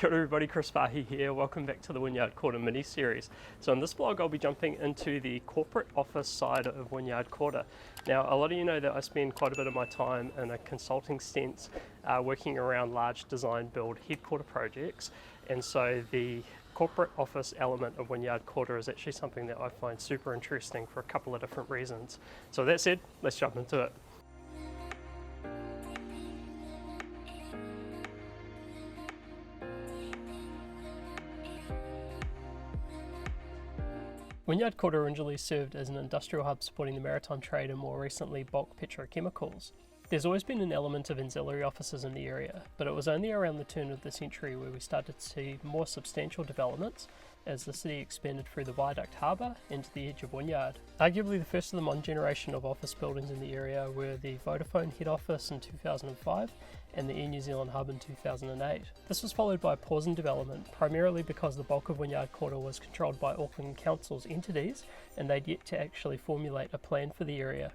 Kia ora everybody, Chris Farhi here. Welcome back to the Wynyard Quarter mini-series. So in this vlog I'll be jumping into the corporate office side of Wynyard Quarter. Now a lot of you know that I spend quite a bit of my time in a consulting sense working around large design build headquarter projects, and so the corporate office element of Wynyard Quarter is actually something that I find super interesting for a couple of different reasons. So with that said, let's jump into it. Wynyard Quarter originally served as an industrial hub supporting the maritime trade and more recently bulk petrochemicals. There's always been an element of ancillary offices in the area, but it was only around the turn of the century where we started to see more substantial developments as the city expanded through the viaduct harbour and to the edge of Wynyard. Arguably the first of the modern generation of office buildings in the area were the Vodafone head office in 2005 and the Air New Zealand hub in 2008. This was followed by a pause in development, primarily because the bulk of Wynyard Quarter was controlled by Auckland Council's entities and they'd yet to actually formulate a plan for the area.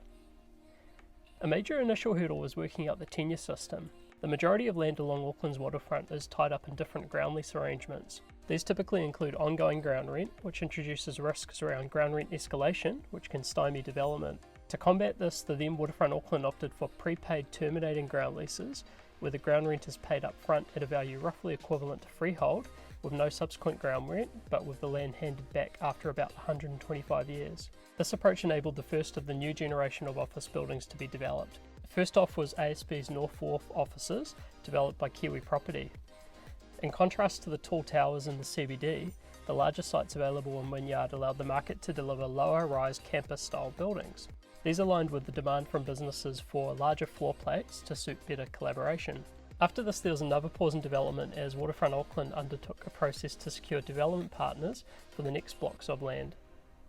A major initial hurdle was working out the tenure system. The majority of land along Auckland's waterfront is tied up in different ground lease arrangements. These typically include ongoing ground rent, which introduces risks around ground rent escalation, which can stymie development. To combat this, the then Waterfront Auckland opted for prepaid terminating ground leases, where the ground rent is paid up front at a value roughly equivalent to freehold, with no subsequent ground rent, but with the land handed back after about 125 years. This approach enabled the first of the new generation of office buildings to be developed. First off was ASB's North Wharf offices, developed by Kiwi Property. In contrast to the tall towers in the CBD, the larger sites available in Wynyard allowed the market to deliver lower-rise campus-style buildings. These aligned with the demand from businesses for larger floor plates to suit better collaboration. After this, there was another pause in development as Waterfront Auckland undertook a process to secure development partners for the next blocks of land.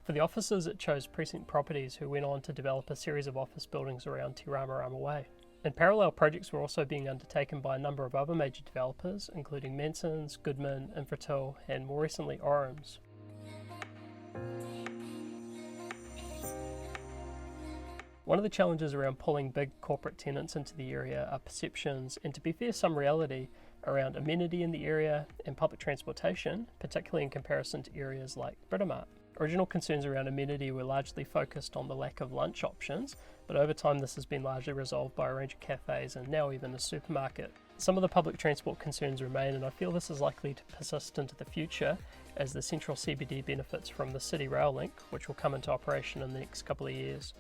For the offices, it chose Precinct Properties, who went on to develop a series of office buildings around Te Ramarama Way. In parallel, projects were also being undertaken by a number of other major developers, including Manson's, Goodman, Infratil, and more recently Orams. One of the challenges around pulling big corporate tenants into the area are perceptions, and to be fair, some reality, around amenity in the area and public transportation, particularly in comparison to areas like Britomart. Original concerns around amenity were largely focused on the lack of lunch options, but over time this has been largely resolved by a range of cafes and now even a supermarket. Some of the public transport concerns remain, and I feel this is likely to persist into the future as the central CBD benefits from the City Rail link, which will come into operation in the next couple of years.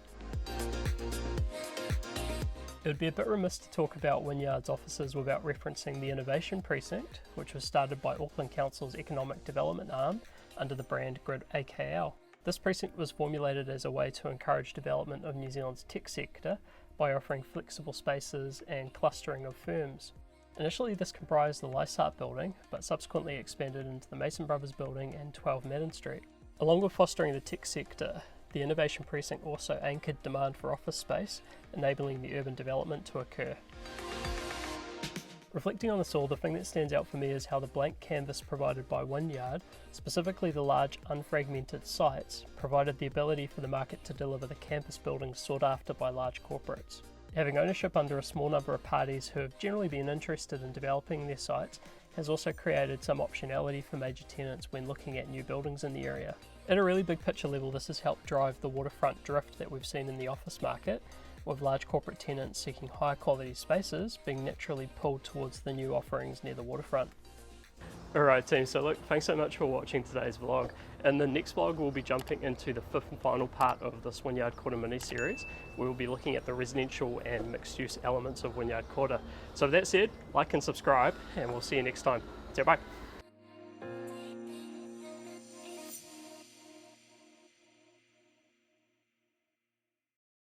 It would be a bit remiss to talk about Wynyard's offices without referencing the Innovation Precinct, which was started by Auckland Council's economic development arm under the brand Grid AKL. This precinct was formulated as a way to encourage development of New Zealand's tech sector by offering flexible spaces and clustering of firms. Initially this comprised the Lysart building, but subsequently expanded into the Mason Brothers building and 12 Madden Street. Along with fostering the tech sector, the Innovation Precinct also anchored demand for office space, enabling the urban development to occur. Reflecting on this all, the thing that stands out for me is how the blank canvas provided by Wynyard, specifically the large unfragmented sites, provided the ability for the market to deliver the campus buildings sought after by large corporates. Having ownership under a small number of parties who have generally been interested in developing their sites has also created some optionality for major tenants when looking at new buildings in the area. At a really big picture level, this has helped drive the waterfront drift that we've seen in the office market, with large corporate tenants seeking higher quality spaces being naturally pulled towards the new offerings near the waterfront. Alright team, so look, thanks so much for watching today's vlog. In the next vlog we'll be jumping into the fifth and final part of this Wynyard Quarter mini-series. We'll be looking at the residential and mixed use elements of Wynyard Quarter. So with that said, like and subscribe, and we'll see you next time. See you, bye!